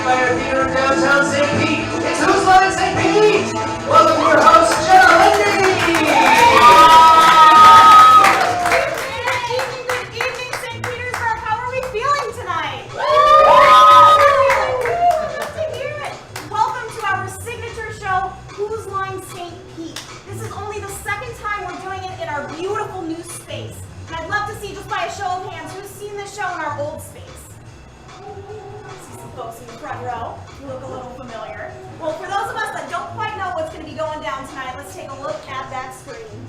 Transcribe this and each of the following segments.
Spitfire Theater in downtown St. Pete. It's Who's Line St. Pete? Welcome your host, Jenna Lindy. Good evening, St. Petersburg. How are we feeling tonight? Love to hear it. Welcome to our signature show, Who's Line St. Pete. This is only the second time we're doing it in our beautiful new space. And I'd love to see, just by a show of hands, who's seen this show in our old space? See some folks in the front row. You look a little familiar. Well, for those of us that don't quite know what's going to be going down tonight, let's take a look at that screen.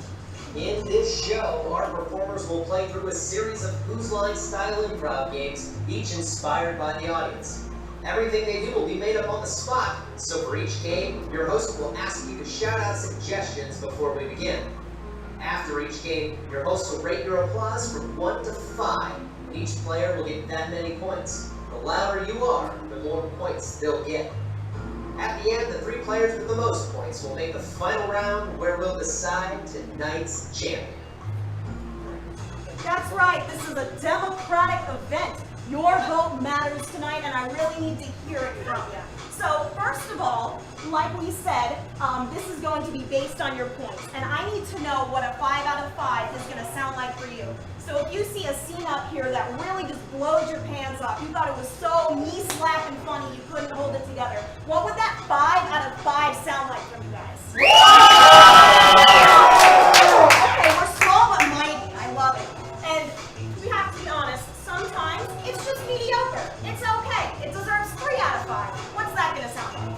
In this show, our performers will play through a series of Who's Line style improv games, each inspired by the audience. Everything they do will be made up on the spot, so for each game, your host will ask you to shout out suggestions before we begin. After each game, your host will rate your applause from 1 to 5. Each player will get that many points. The louder you are, the more points they'll get. At the end, the 3 players with the most points will make the final round where we'll decide tonight's champion. That's right, this is a democratic event. Your vote matters tonight, and I really need to hear it from you. So, first of all, like we said, this is going to be based on your points, and I need to know what a 5 out of 5 is going to sound like for you. So if you see a scene up here that really just blows your pants off, you thought it was so knee-slapping funny you couldn't hold it together, what would that 5 out of 5 sound like from you guys? Okay, we're small but mighty. I love it. And we have to be honest, sometimes it's just mediocre. It's okay. It deserves 3 out of 5. What's that going to sound like?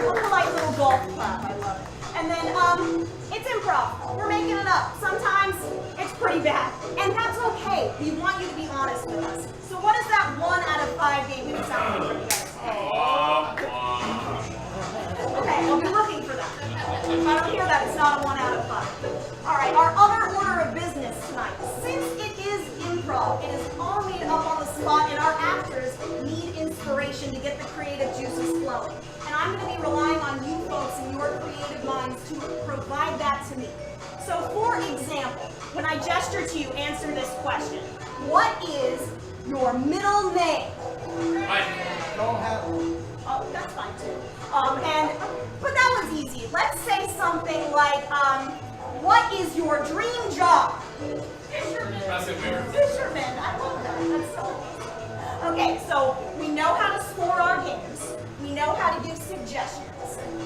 A polite little golf clap. I love it. And then, it's improv. We're making it up. Sometimes it's pretty bad. And that's okay. We want you to be honest with us. So what is that 1 out of 5 game going to sound like for you guys? Okay, I'll be looking for that. If I don't hear that, it's not a 1 out of 5. All right, our other order of business tonight. Since it is improv, it is all made up on the spot, and our actors need inspiration to get the creative juices flowing. And I'm going to be relying on you folks and your creative minds to provide that to me. So, for example, when I gesture to you, answer this question. What is your middle name? I Don't have one. Oh, that's fine too. But that was easy. Let's say something like, what is your dream job? Fisherman. Fisherman. I love that. That's so amazing. Okay, so we know how to score our games. We know how to give suggestions.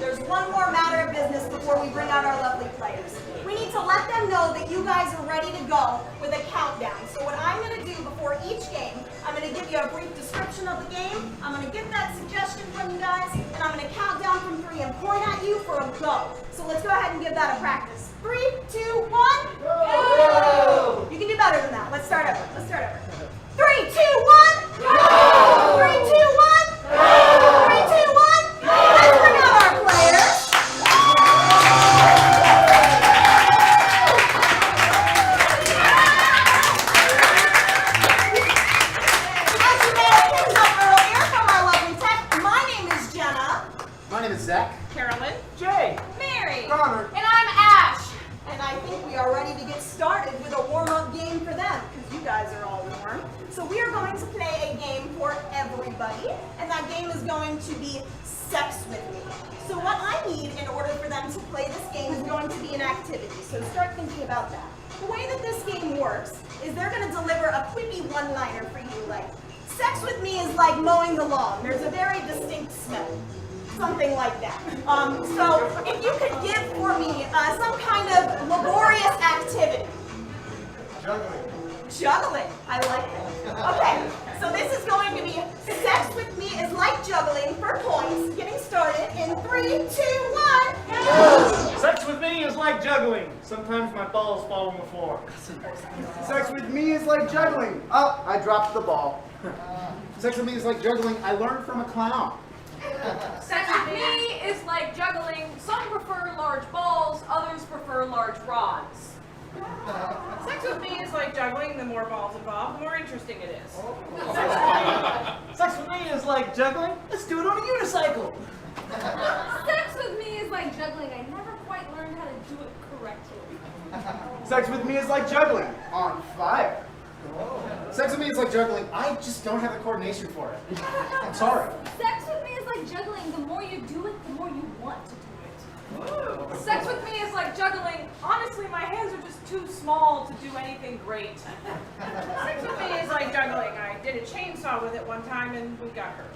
There's one more matter of business before we bring out our lovely players. We need to let them know that you guys are ready to go with a countdown. So what I'm going to do before each game, I'm going to give you a brief description of the game. I'm going to get that suggestion from you guys, and I'm going to count down from 3 and point at you for a go. So let's go ahead and give that a practice. 3, 2, 1, go! You can do better than that. Let's start over. 3, 2, 1, go! 3, 2, 1, go! 3, 2, 1, go! Let's bring out our players. As you may have picked up earlier from our lovely tech, my name is Jenna. My name is Zach. Carolyn. Jay. Mary. Connor. And I'm Ash. And I think we are ready to get started with a warm-up game for them, because you guys are all warm. So we are going to play a game for everybody, and that game is going to be Sex With Me. So what I need in order for them to play this game is going to be an activity, so start thinking about that. The way that this game works is they're going to deliver a quippy one-liner for you, like, sex with me is like mowing the lawn. There's a very distinct smell. Something like that. So if you could give for me some kind of laborious activity. Juggling. I like it. Okay, so this is going to be sex with me is like juggling for points. Getting started in 3, 2, 1. Go! Sex with me is like juggling. Sometimes my balls fall on the floor. Sex with me is like juggling. Oh, I dropped the ball. Sex with me is like juggling. I learned from a clown. Sex with me is like juggling. Some prefer large balls, others prefer large rods. Sex with me is like juggling. The more balls involved, the more interesting it is. Sex with me is like juggling. Let's do it on a unicycle. Sex with me is like juggling. I never quite learned how to do it correctly. Sex with me is like juggling. On fire. Sex with me is like juggling. I just don't have the coordination for it. I'm sorry. Sex with me is like juggling. The more you do it, the more you want to do it. Sex with me is like juggling. Honestly, my hands are just too small to do anything great. Sex with me is like juggling. I did a chainsaw with it one time and we got hurt.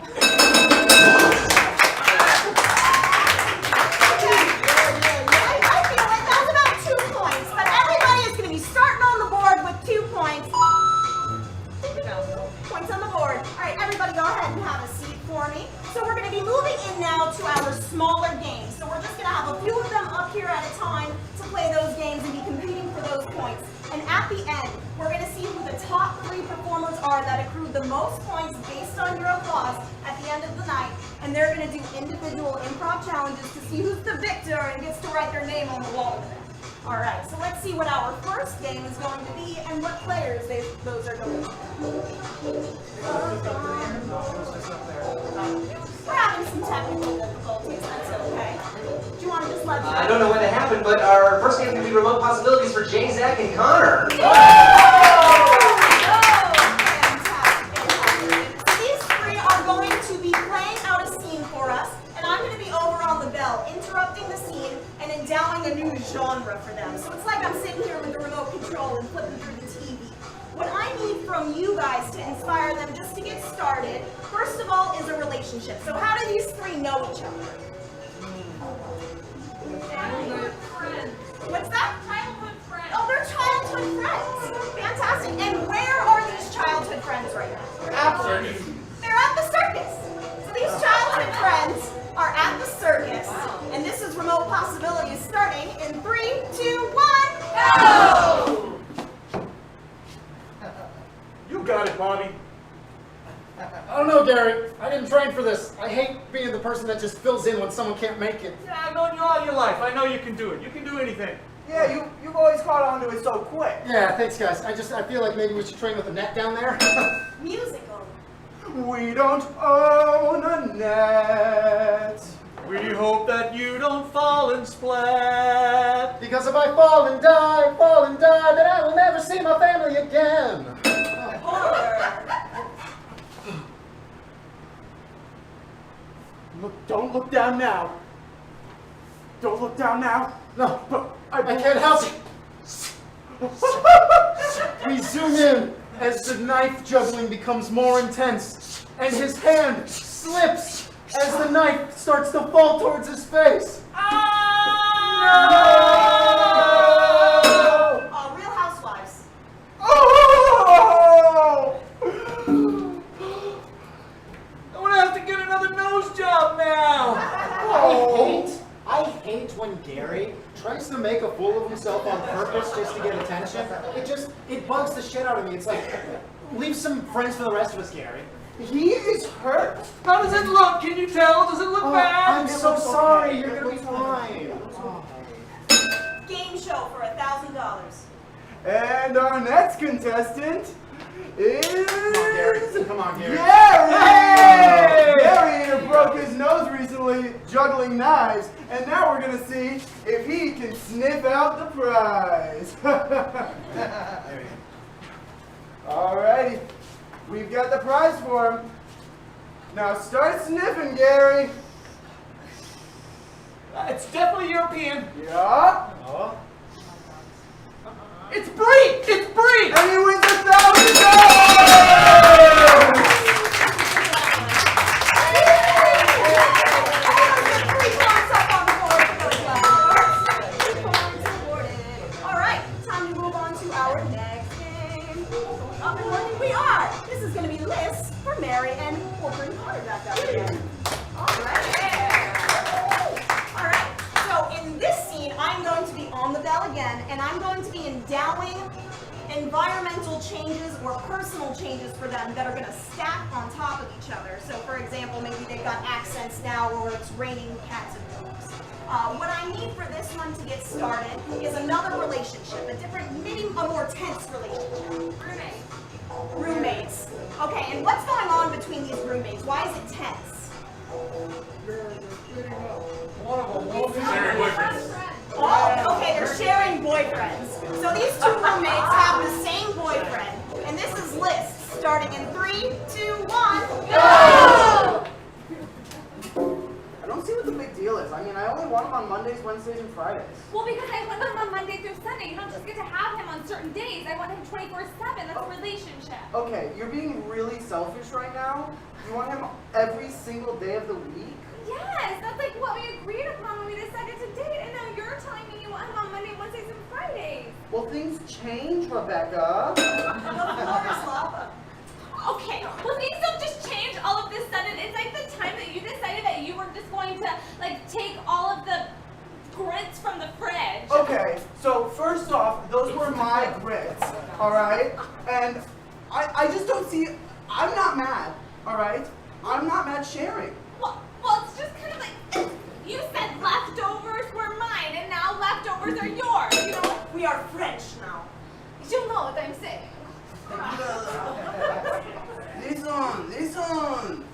I feel like that was about 2 points, but everybody is going to be starting on the board with 2 points. Points on the board. All right, everybody go ahead and have a seat for me. So we're going to be moving in now to our smaller games. So we're just going to have a few of them up here at a time to play those games and be competing for those points. And at the end, we're going to see who the top 3 performers are that accrued the most points based on your applause at the end of the night. And they're going to do individual improv challenges to see who's the victor and gets to write their name on the wall with them. All right, so let's see what our first game is going to be and what players those are going to be. We're having some technical difficulties, that's okay. Do you want to just let me I don't know when that happened, but our first game is going to be Remote Possibilities for Jay, Zach, and Connor. These 3 are going to be playing out a scene for us, and I'm going to be over on the bell, interrupting the scene and endowing a new genre for them. So it's like I'm sitting here with the remote control and flipping through the TV. What I need from you guys to inspire them just to get started, first of all, is a relationship. So how do these 3 know each other? Childhood friends. What's that? Childhood friends. Oh, they're childhood friends. Fantastic. And where are these childhood friends right now? They're at the circus. So these childhood friends are at the circus. And this is Remote Possibilities starting in 3, 2, 1, go! You got it, Bobby. I don't know, Gary. I didn't train for this. I hate being the person that just fills in when someone can't make it. Yeah, I've known you all your life. I know you can do it. You can do anything. Yeah, you've always caught on to it so quick. Yeah, thanks, guys. I feel like maybe we should train with a net down there. Musical. We don't own a net. We hope that you don't fall and splat. Because if I fall and die, then I will never see my family again. Horror. Don't look down now. Don't look down now. No, But I can't help it. We zoom in as the knife juggling becomes more intense, and his hand slips as the knife starts to fall towards his face. Real Housewives. Oh! I'm gonna have to get another nose job now. I hate when Gary tries to make a fool of himself on purpose just to get attention. It bugs the shit out of me. It's like, leave some friends for the rest of us, Gary. He is hurt. How does it look? Can you tell? Does it look bad? I'm so sorry. You're gonna be fine. Game show for $1,000. And our next contestant is... Come on, Gary. Gary! Gary broke his nose recently juggling knives, and now we're gonna see if he can sniff out the prize. Alrighty, we've got the prize for him. Now start sniffing, Gary. It's definitely European. Yup. Oh. It's Brie! It's Brie! And he wins $1,000! All right, time to move on to our next game. Up and running we are. This is going to be Liz for Mary and we'll bring Connor back up again. All right. All right. So in this scene, I'm going to be on the bell again, and I'm going to be endowing environmental changes or personal changes for them that are going to stack on top of each other. So for example, maybe they've got accents now or it's raining cats and dogs. What I need for this one to get started is another relationship, a more tense relationship. Roommates. Okay, and what's going on between these roommates? Why is it tense? One of them won't be Oh, okay, they're sharing boyfriends. So these 2 roommates have the same boyfriend, and this is Liz. starting in 3, 2, 1, Go! I don't see what the big deal is. I mean, I only want him on Mondays, Wednesdays, and Fridays. Well, because I want him on Monday through Sunday. You don't just get to have him on certain days. I want him 24/7. That's a relationship. Okay, you're being really selfish right now. You want him every single day of the week? Yes, that's like what we agreed upon when we decided to date. And now you're telling me you want him on Monday, Wednesdays, and Fridays. Well, things change, Rebecca. of course, love. Okay, well things don't just change all of this sudden. It's like the time that you decided that you were just going to like take all of the grits from the fridge. Okay, so first off, those were my grits, alright? And I just don't see, I'm not mad, alright? I'm not mad sharing. Well, it's just kind of like, you said leftovers were mine, and now leftovers are yours, you know? We are French now. You know what I'm saying. Listen.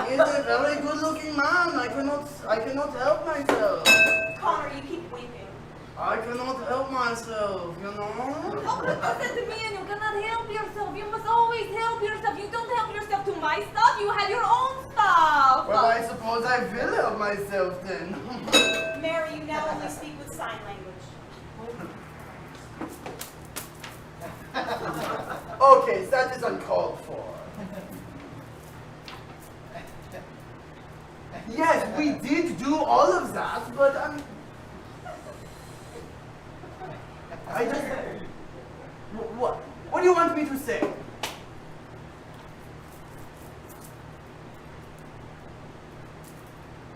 He's a very good-looking man. I cannot help myself. Connor, you keep weeping. I cannot help myself, you know? Oh, but listen to me, and you cannot help yourself. You must always help yourself. You don't help yourself to my stuff. You have your own stuff. Well, I suppose I will help myself then. Mary, you now only speak with sign language. Okay, so that is uncalled for. Yes, we did do all of that, but I just... What do you want me to say?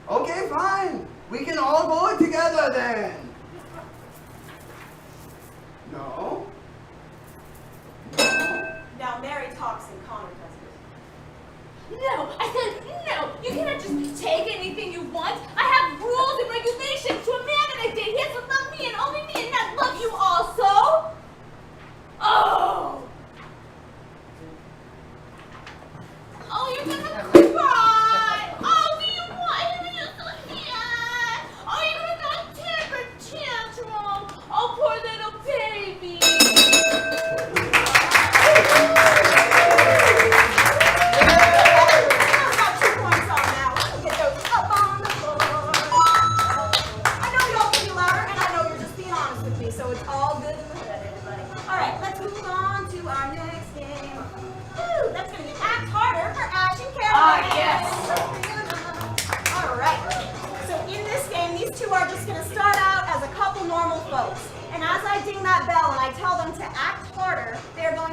Okay, fine. We can all go together then. No? Now, Mary talks and Connor doesn't. No, I said no. You cannot just take anything you want. I have rules and regulations to a man that I date. He has to love me and only me and not love you also. Oh. Oh, you're gonna cry. Oh, do you want me to here? Oh, you're gonna go temper tantrum. Oh, poor little baby.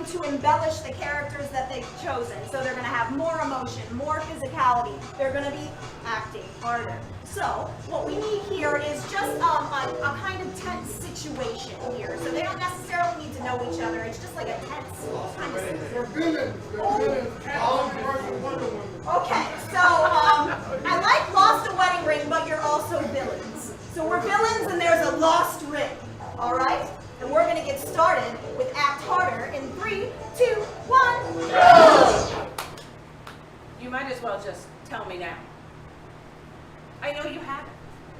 To embellish the characters that they've chosen. So they're going to have more emotion, more physicality. They're going to be acting harder. So what we need here is just a kind of tense situation here. So they don't necessarily need to know each other. It's just like a tense kind of situation. Okay, so I like lost a wedding ring, but you're also villains. So we're villains and there's a lost ring. All right? And we're going to get started with Act Harder in 3, 2, 1, go! You might as well just tell me now. I know you have it.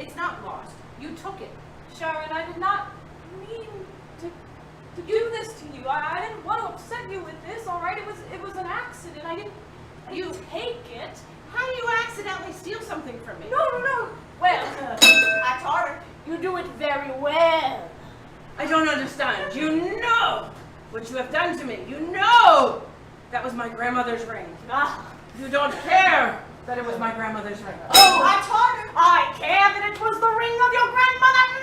It's not lost. You took it. Sharon, I did not mean to do this to you. I didn't want to upset you with this, all right? It was an accident. I didn't take it. How do you accidentally steal something from me? No. Well, Act Harder. you do it very well. I don't understand. You know what you have done to me. You know that was my grandmother's ring. You don't care that it was my grandmother's ring. Oh, Act Harder. I care that it was the ring of your grandmother.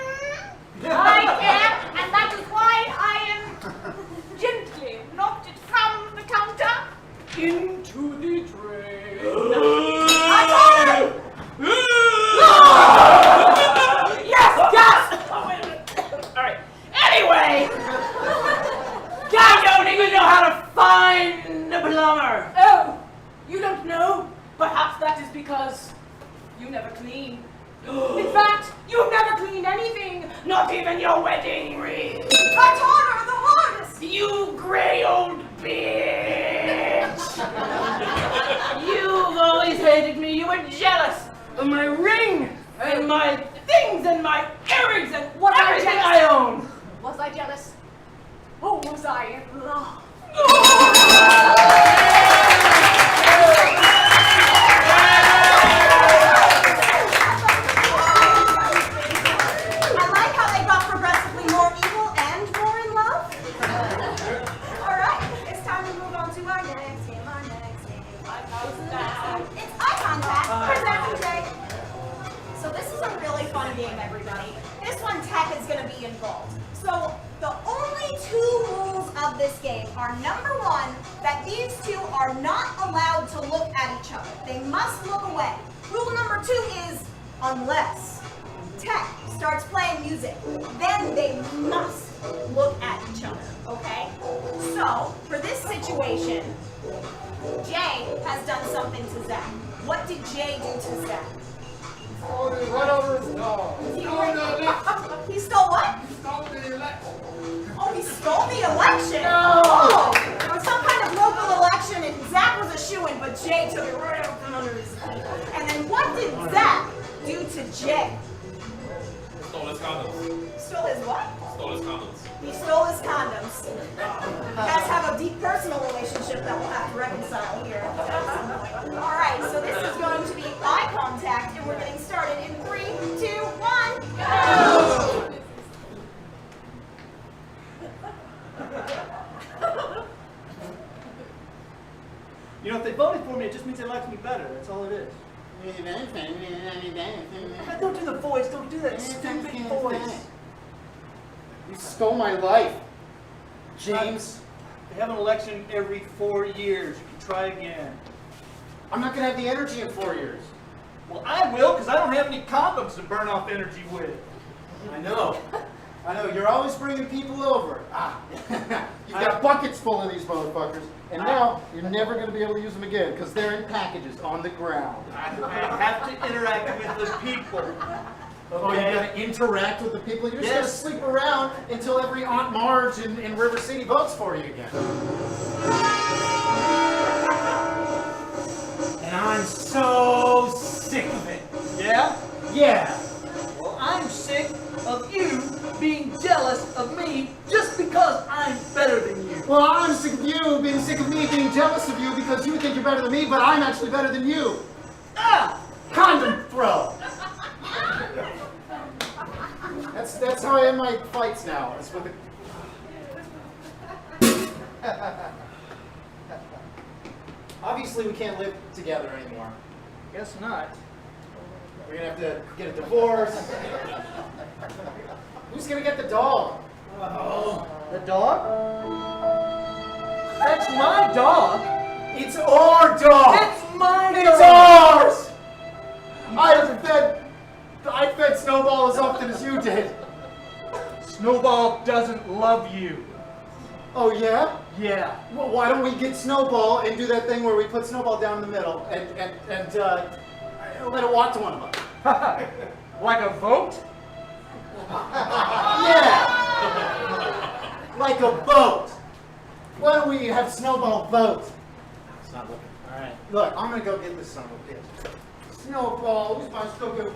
I care, and that is why I am gently knocked it from the counter into the tray. Act Harder. Yes! Oh, wait a minute. All right. Anyway, I don't even know how to find a plumber. Oh, you don't know? Perhaps that is because you never clean. In fact, you've never cleaned anything, not even your wedding ring. Act Harder, the hardest. You gray old bitch! You've always hated me. You were jealous of my ring and my things and my earrings and everything I own. Was I jealous? Or was I in love? So the only two rules of this game are, number one, that these two are not allowed to look at each other. They must look away. Rule number two is, unless Tech starts playing music, then they must look at each other, okay? So, for this situation, Jay has done something to Zach. What did Jay do to Zach? Oh, he run over his dog. He stole what? He stole the election. Oh, he stole the election? No! Oh, there was some kind of local election and Zach was a shoo-in, but Jay took it right out from under his feet. And then what did Zach do to Jay? Stole his condoms. Stole his what? Stole his condoms. He stole his condoms. You guys have a deep personal relationship that we'll have to reconcile here. All right, so this is going to be eye contact, and we're getting started in 3, 2, 1, go! You know, if they voted for me, it just means they like me better. That's all it is. Don't do the voice. Don't do that stupid voice. You stole my life, James. They have an election every 4 years. You can try again. I'm not gonna have the energy in 4 years. Well, I will, because I don't have any condoms to burn off energy with. I know. I know. You're always bringing people over. You've got buckets full of these motherfuckers, and now you're never gonna be able to use them again because they're in packages on the ground. I have to interact with the people. Oh, you gotta interact with the people. You're just Yes. gonna sleep around until every Aunt Marge in River City votes for you again. And I'm so sick of it. Yeah? Yeah. Well, I'm sick of you being jealous of me just because I'm better than you. Well, I'm sick of you being sick of me being jealous of you because you think you're better than me, but I'm actually better than you. Ah! Condom throw. That's how I end my fights now. It's with Obviously, we can't live together anymore. Guess not. We're gonna have to get a divorce. Who's gonna get the dog? Oh, the dog? That's my dog. It's our dog. It's my It's dog. ours. I fed Snowball as often as you did. Snowball doesn't love you. Oh yeah? Yeah. Well, why don't we get Snowball and do that thing where we put Snowball down in the middle and let it walk to one of us? Like a vote? Yeah. Like a boat. Why don't we have Snowball vote? It's not looking. All right. Look, I'm gonna go get this son of a bitch. Snowball, who's my stupid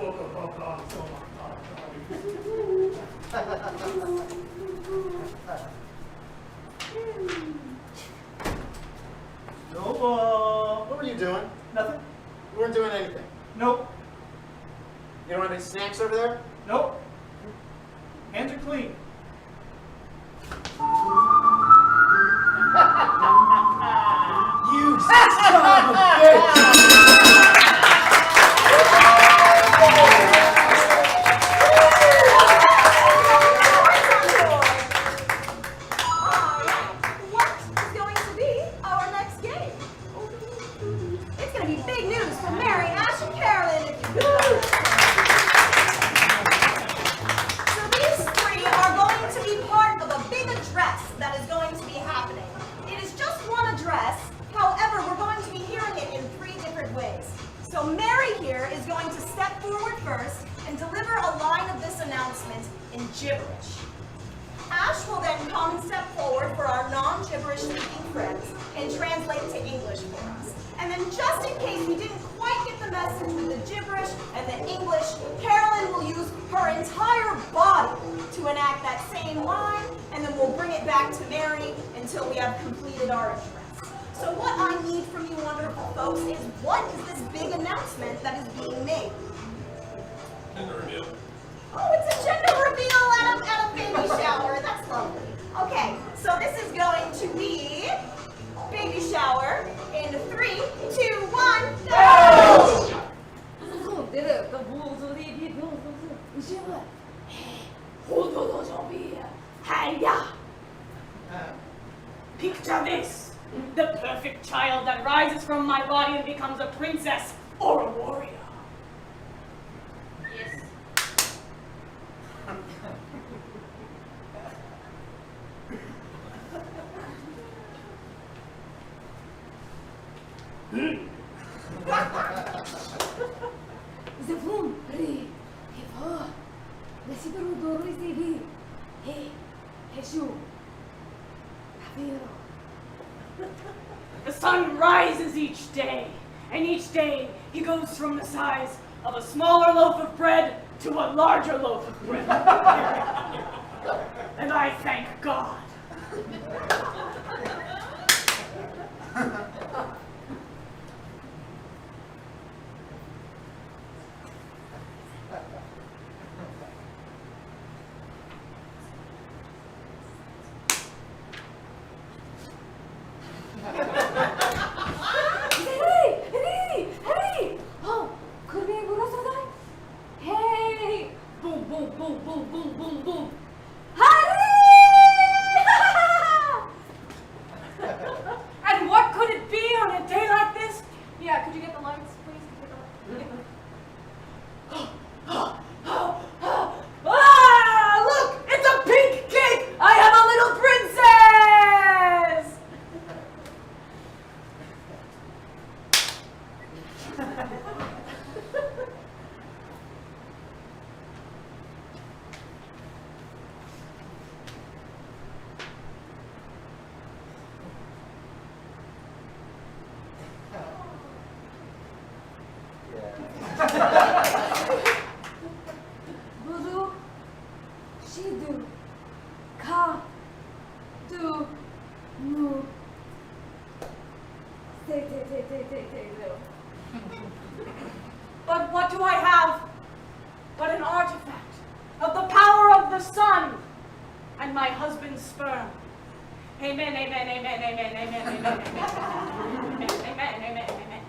Snowball. What were you doing? Nothing? You weren't doing anything. Nope. You don't have any snacks over there? Nope. Hands are clean. You son of a bitch! What is going to be our next game? It's going to be big news for Mary, Ash, and Carolyn, if you could. So these three are going to be part of a big address that is going to be happening. It is just one address, however, we're going to be hearing it in 3 different ways. So Mary here is going to step forward first and deliver a line of this announcement in gibberish. Ash will then come and step forward for our non-gibberish speaking friends and translate to English for us. And then just in case we didn't quite get the message with the gibberish and the English, Carolyn will use her entire body to enact that same line, and then we'll bring it back to Mary until we have completed our address. So what I need from you wonderful folks is, what is this big announcement that is being made? Gender reveal. Oh, it's a gender reveal at a baby shower. That's lovely. Okay, so this is going to be baby shower in 3, 2, 1, go! Have bella. Picture this, the perfect child that rises from my body and becomes a princess or a warrior. Yes. Zavum, Ri, Hiva, Nesibaru Dori Zivi, He, Heshu, Haviro. The sun rises each day, and each day he goes from the size of a smaller loaf of bread to a larger loaf of bread. And I thank God. And what could it be on a day like this? Yeah, could you get the lights, please? Ah, look, it's a pink cake! I have a little princess! Budu, Shidu, Ka, Du, Nu. Say, But what do I have but an artifact of the power of the sun and my husband's sperm? Amen, amen, amen, amen, amen, amen, amen, amen, amen, amen, amen, amen.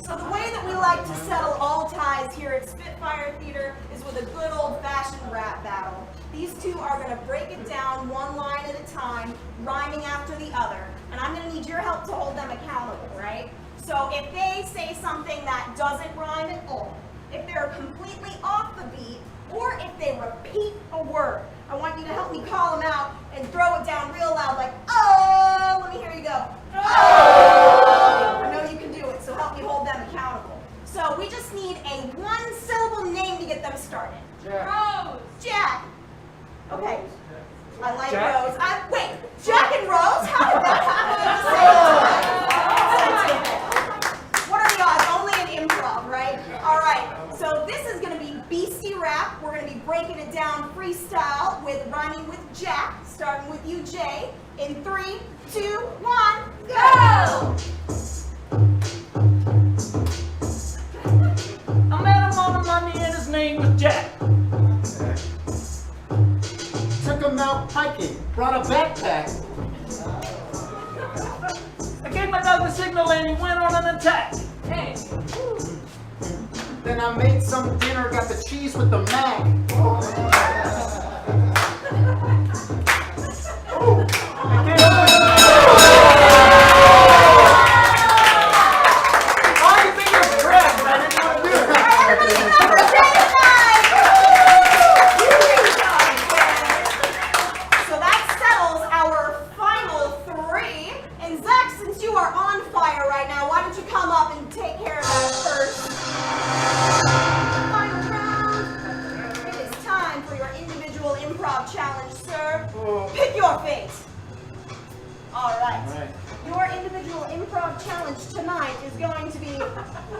So the way that we like to settle all ties here at Spitfire Theater is with a good old-fashioned rap battle. These two are going to break it down one line at a time, rhyming after the other. And I'm going to need your help to hold them accountable, right? So if they say something that doesn't rhyme at all, if they're completely off the beat, or if they repeat a word, I want you to help me call them out and throw it down real loud like, oh! Let me hear you go. Oh! I know you can do it, so help me hold them accountable. So we just need a one-syllable name to get them started. Jack. Rose! Jack! Okay. I like Jack? Rose. Wait, Jack and Rose? How did that happen at the same time? What are the odds? Only an improv, right? All right. So this is going to be beastie rap. We're going to be breaking it down freestyle with rhyming with Jack, starting with you, Jay. In 3, 2, 1, go! I met him on a Monday and his name was Jack. Took him out hiking, brought a backpack. I gave my dog the signal and he went on an attack. Hey. Then I made some dinner, got the cheese with the mac. I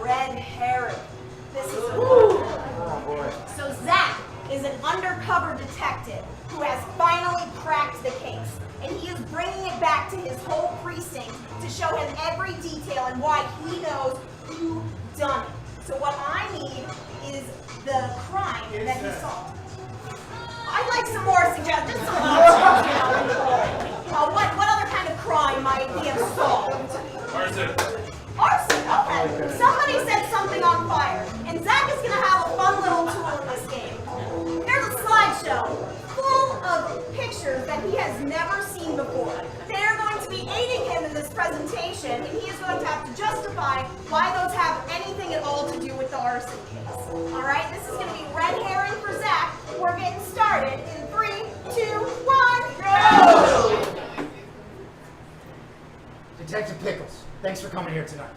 red herring. This is a Oh boy. So Zach is an undercover detective who has finally cracked the case, and he is bringing it back to his whole precinct to show him every detail and why he knows who done it. So what I need is the crime that he solved. I'd like some more suggestions. Some more. What other kind of crime might he have solved? Arson. Arson, okay. Somebody set something on fire, and Zach is gonna have a fun little tool in this game. There's a slideshow full of pictures that he has never seen before. They are going to be aiding him in this presentation, and he is going to have to justify why those have anything at all to do with the arson case. All right, this is going to be red herring for Zach. We're getting started in 3, 2, 1, go! Detective Pickles, thanks for coming here tonight.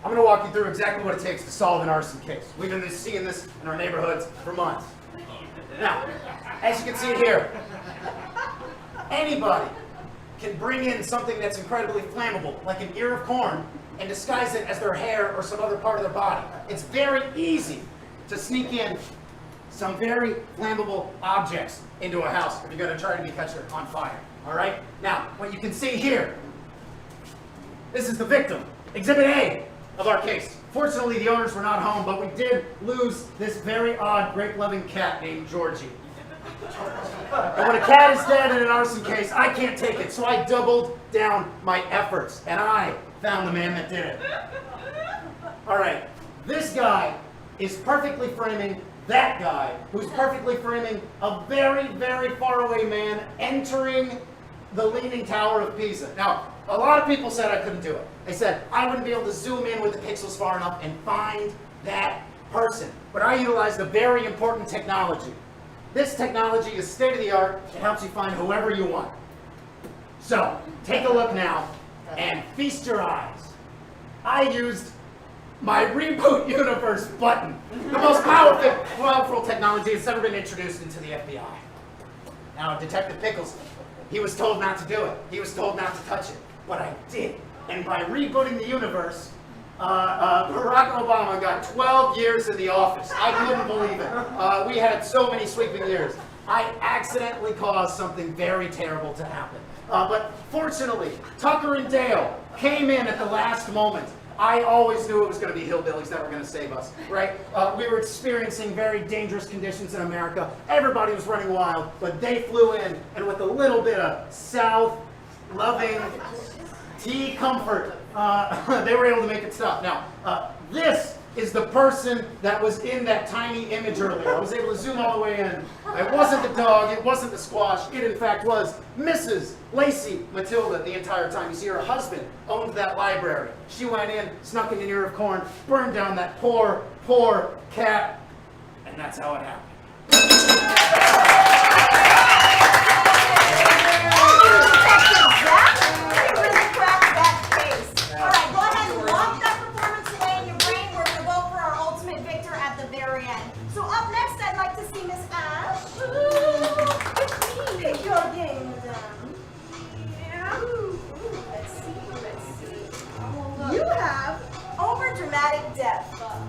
I'm going to walk you through exactly what it takes to solve an arson case. We've been seeing this in our neighborhoods for months. Now, as you can see here, anybody can bring in something that's incredibly flammable, like an ear of corn, and disguise it as their hair or some other part of their body. It's very easy to sneak in some very flammable objects into a house if you're going to try to catch it on fire. All right? Now, what you can see here, this is the victim, Exhibit A of our case. Fortunately, the owners were not home, but we did lose this very odd, grape-loving cat named Georgie. And when a cat is dead in an arson case, I can't take it, so I doubled down my efforts, and I found the man that did it. All right, this guy is perfectly framing that guy, who's perfectly framing a very, very far away man entering the Leaning Tower of Pisa. Now, a lot of people said I couldn't do it. They said I wouldn't be able to zoom in with the pixels far enough and find that person. But I utilized a very important technology. This technology is state of the art. It helps you find whoever you want. So, take a look now and feast your eyes. I used my Reboot Universe button, the most powerful technology that's ever been introduced into the FBI. Now, Detective Pickles, he was told not to do it. He was told not to touch it, but I did. And by rebooting the universe, Barack Obama got 12 years in the office. I couldn't believe it. We had so many sweeping years. I accidentally caused something very terrible to happen. But fortunately, Tucker and Dale came in at the last moment. I always knew it was going to be hillbillies that were going to save us, right? We were experiencing very dangerous conditions in America. Everybody was running wild, but they flew in, and with a little bit of South-loving tea comfort, they were able to make it stop. Now, this is the person that was in that tiny image earlier. I was able to zoom all the way in. It wasn't the dog, it wasn't the squash, it in fact was Mrs. Lacey Matilda the entire time. You see, her husband owned that library. She went in, snuck in an ear of corn, burned down that poor, poor cat, and that's how it happened. So up next, I'd like to see Miss Ash. Pick your game, madame. Yeah. Let's see. You have overdramatic death.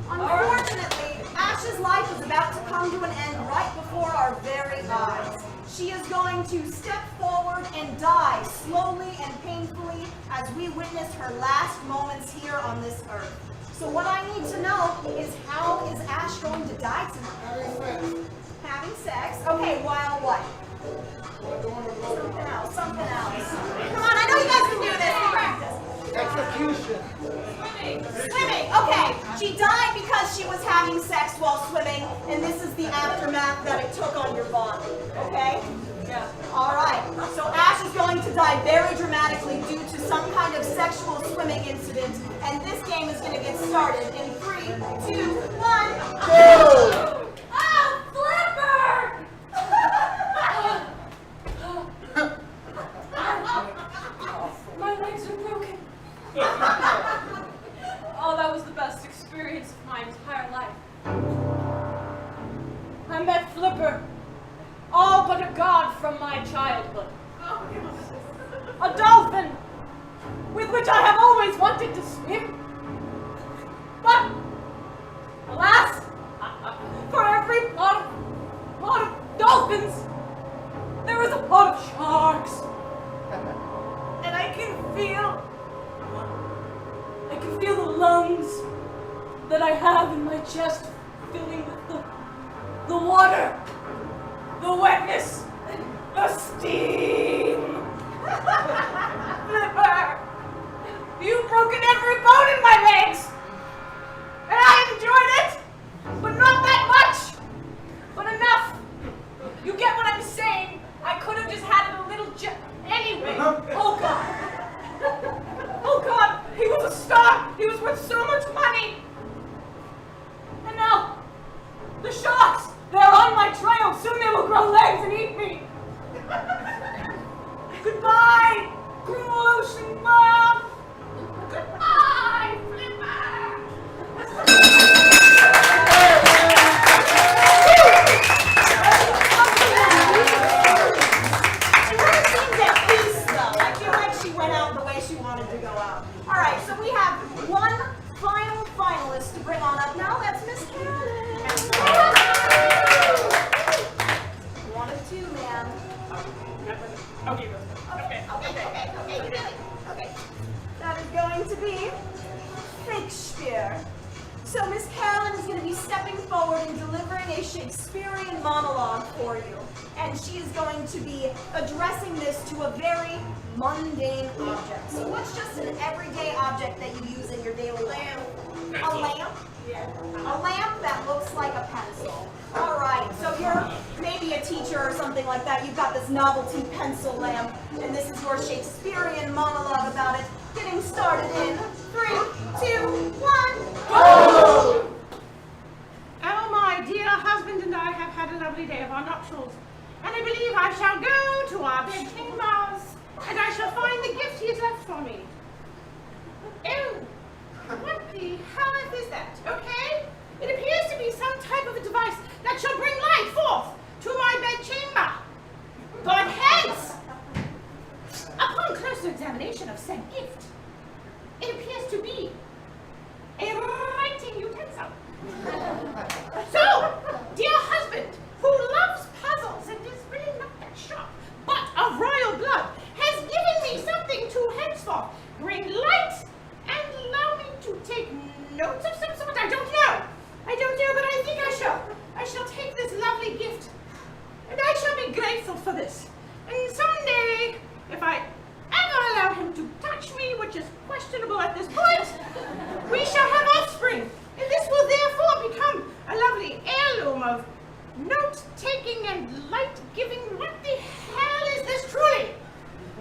Unfortunately, Ash's life is about to come to an end right before our very eyes. She is going to step forward and die slowly and painfully as we witness her last moments here on this earth. So what I need to know is, how is Ash going to die tonight? Having sex. Okay, while what? Something else. Come on, I know you guys can do this. Practice. Execution. Swimming. Okay, she died because she was having sex while swimming, and this is the aftermath that it took on your body. Okay? Yeah. All right. So Ash is going to die very dramatically due to some kind of sexual swimming incident, and this game is going to get started in 3, 2, 1. Go! Oh, Flipper! My legs are broken. Oh, that was the best experience of my entire life. I met Flipper, all but a god from my childhood. A dolphin, with which I have always wanted to swim. that I have in my chest filling with the water, the wetness, the steam. Flipper, you've broken every bone in my legs, and I enjoyed it, but not that much, but enough. You get what I'm saying? I could have just had it a little anyway. Oh God. Oh God, he was a star. He was worth so much money. And now, the sharks, they're on my trail. Soon they will grow legs and eat me. Goodbye, cruel ocean mom. Goodbye, Flipper. Went out the way she wanted to go out. All right, so we have one final finalist to bring on up now. That's Miss Carolyn. One of two, man. Okay. That is going to be Shakespeare. So Miss Carolyn is going to be stepping forward and delivering a Shakespearean monologue for you. And she is going to be addressing this to a very mundane object. So what's just an everyday object that you use in your daily life? A lamp? Yeah. A lamp that looks like a pencil. All right, so you're maybe a teacher or something like that. You've got this novelty pencil lamp, and this is your Shakespearean monologue about it. Getting started in 3, 2, 1, go! Oh, my dear husband and I have had a lovely day of our nuptials, and I believe I shall go to our bed chambers, and I shall find the gift he has left for me. Oh, what the hell is that? Okay, it appears to be some type of a device that shall bring light forth to my bed chamber. But hence, upon closer examination of said gift, it appears to be a writing utensil. So, dear husband, who loves puzzles and is really not that sharp, but of royal blood, has given me something to henceforth bring light and allow me to take notes of some sort. I don't know, but I think I shall. I shall take this lovely gift, and I shall be grateful for this. And someday, if I ever allow him to touch me, which is questionable at this point, we shall have offspring, and this will therefore become a lovely heirloom of note-taking and light-giving. What the hell is this truly?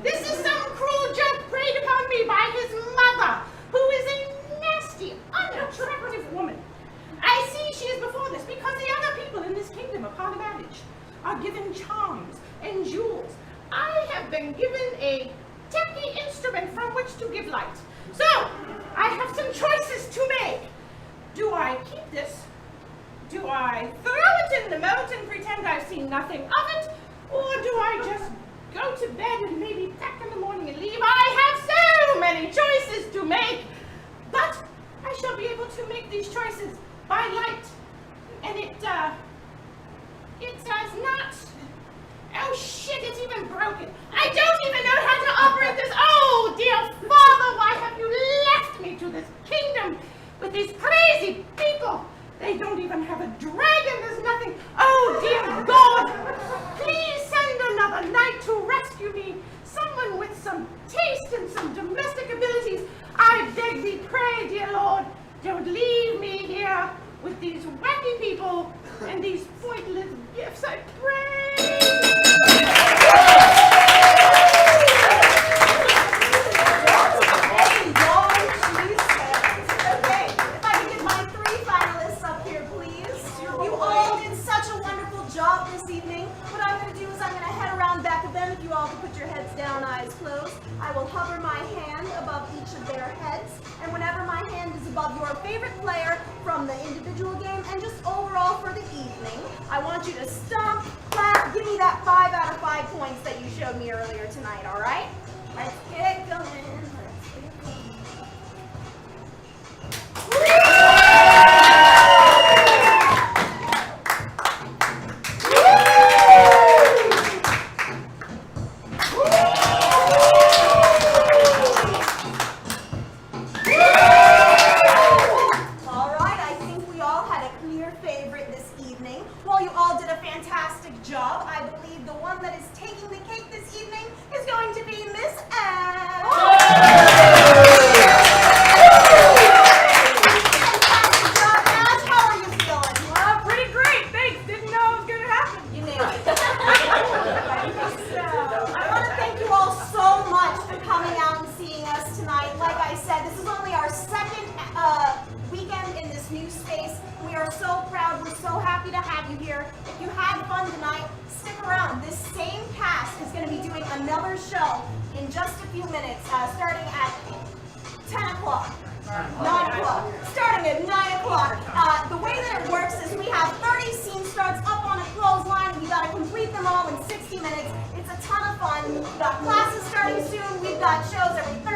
This is some cruel joke preyed upon me by his mother, who is a nasty, unattractive woman. I see she is before this because the other people in this kingdom upon a marriage are given charms and jewels. I have been given a techy instrument from which to give light. So, I have some choices to make. Do I keep this? Do I throw it in the moat and pretend I've seen nothing of it? Or do I just go to bed and maybe back in the morning and leave? I have so many choices to make, but I shall be able to make these choices by light. And it does not. Oh shit, it's even broken. I don't even know how to operate this. Oh dear Father, why have you left me to this kingdom with these crazy people? They don't even have a dragon, there's nothing. Oh dear God, please send another knight to rescue me. Someone with some taste and some domestic abilities. I beg thee, pray, dear Lord, don't leave me here with these wacky people and these pointless gifts, I pray. Okay, if I can get my 3 finalists up here, please. You all did such a wonderful job this evening. What I'm going to do is I'm going to head around back of them. If you all can put your heads down, eyes closed. I will hover my hand above each of their heads. And whenever my hand is above your favorite player from the individual game and just overall for the evening, I want you to stomp, clap, give me that 5 out of 5 points that you showed me earlier tonight, all right? Let's get it going. All right, this new space. We are so proud. We're so happy to have you here. If you had fun tonight, stick around. This same cast is going to be doing another show in just a few minutes, starting at 10 o'clock. 9 o'clock. Starting at 9 o'clock. The way that it works is we have 30 scene starts up on a clothesline. We got to complete them all in 60 minutes. It's a ton of fun. We've got classes starting soon. We've got shows every Thursday.